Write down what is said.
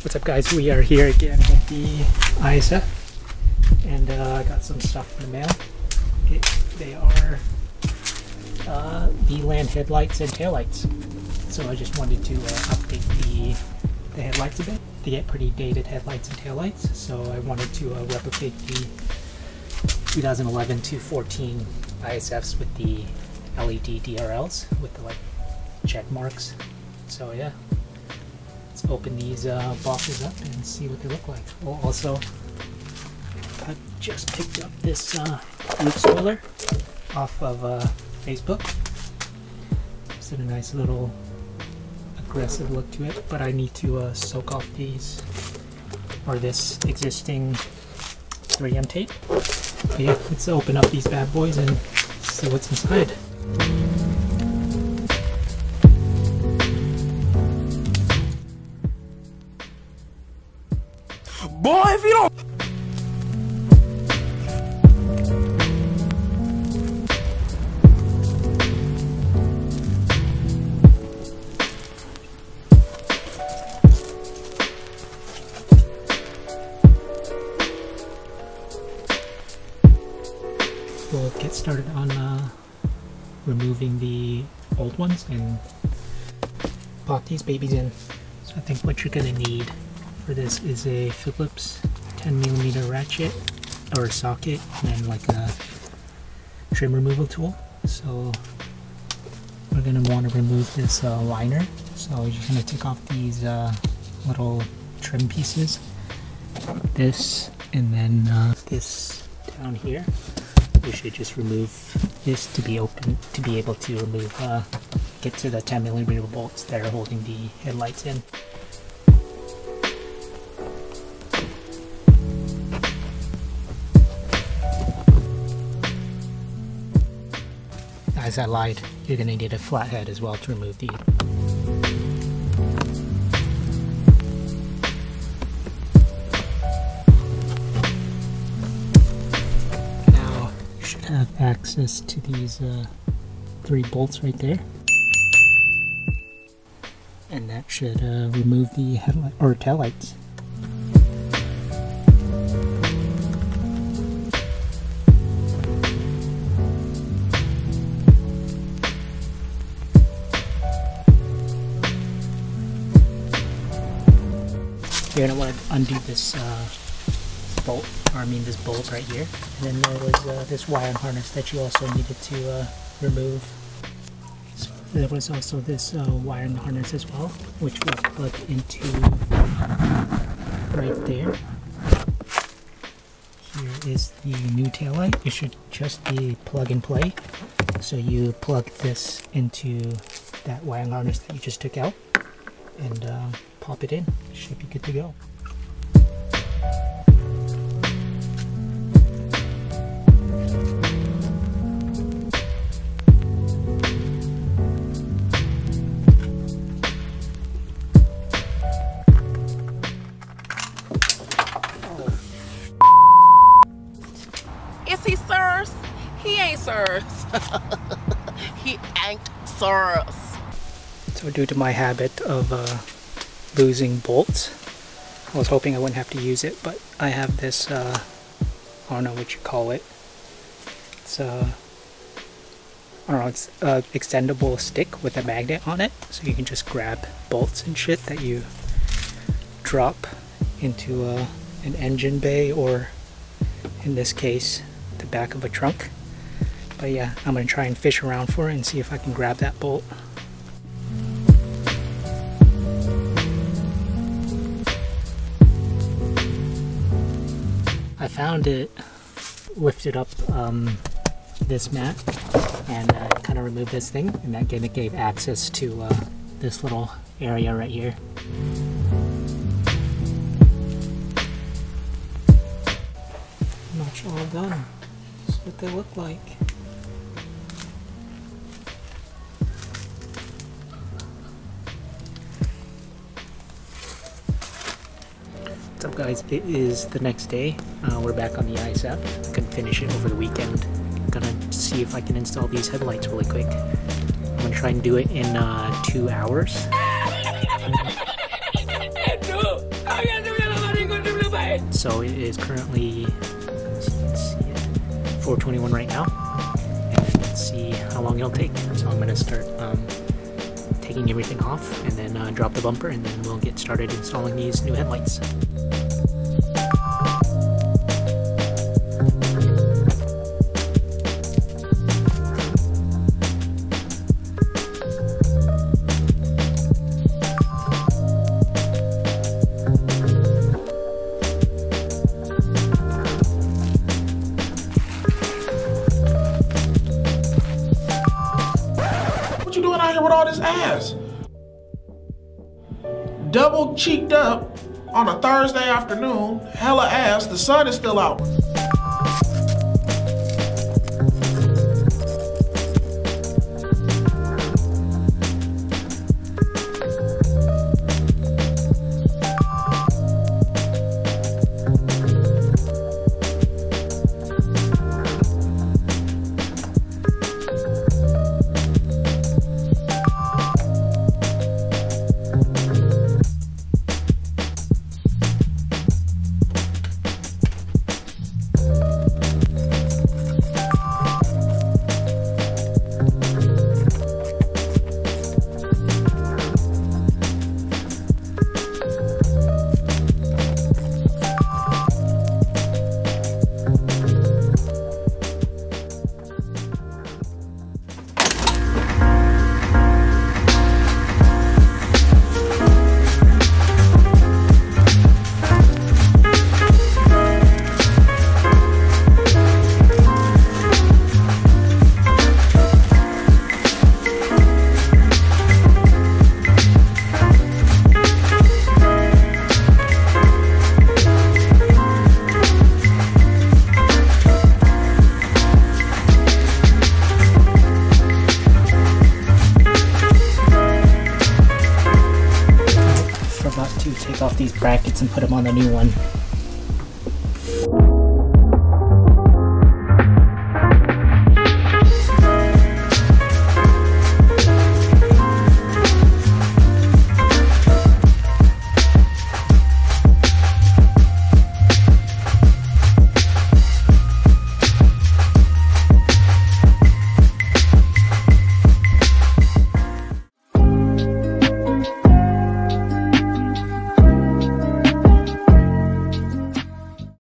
What's up guys, we are here again with the ISF and I got some stuff in the mail. Okay, they are vland headlights and taillights. So I just wanted to update the headlights a bit. They get pretty dated headlights and taillights, so I wanted to replicate the 2011 to 14 ISFs with the LED DRLs with the like check marks. So yeah, let's open these boxes up and see what they look like. Oh, also, I just picked up this roof spoiler off of Facebook. It's a nice little aggressive look to it, but I need to soak off these or this existing 3M tape. But yeah, let's open up these bad boys and see what's inside. Boy, if you don't... We'll get started on removing the old ones and pop these babies in. So I think what you're going to need for this is a Phillips 10mm ratchet or socket, and then like a trim removal tool. So we're going to want to remove this liner. So we're just going to take off these little trim pieces, this, and then this down here. We should just remove this to be open, to be able to remove, get to the 10mm bolts that are holding the headlights in. Guys, I lied. You're going to need a flathead as well to remove these. Now, you should have access to these 3 bolts right there. And that should remove the headlight or taillights. You're going to want to undo this bolt, or I mean this bolt right here. And then there was this wiring harness that you also needed to remove. So there was also this wiring harness as well, which will plug into right there. Here is the new taillight. It should just be plug and play. So you plug this into that wiring harness that you just took out and pop it in. Should be good to go. Is he sirs? He ain't sirs. He ain't sirs. So due to my habit of losing bolts, I was hoping I wouldn't have to use it, but I have this, I don't know what you call it. It's I don't know, it's an extendable stick with a magnet on it, so you can just grab bolts and shit that you drop into an engine bay, or in this case, the back of a trunk. But yeah, I'm gonna try and fish around for it and see if I can grab that bolt. I found it, lifted up this mat and kind of removed this thing, and that gave access to this little area right here. Much all done. That's what they look like. What's up guys, it is the next day. We're back on the ISF. I'm gonna finish it over the weekend. I'm gonna see if I can install these headlights really quick. I'm gonna try and do it in 2 hours. Dude, So it is currently, let's see, 4:21 right now, and let's see how long it'll take. So I'm going to start taking everything off and then drop the bumper, and then we'll get started installing these new headlights. What you doing out here with all this ass? Double cheeked up on a Thursday afternoon, hella ass, the sun is still out. To take off these brackets and put them on the new one.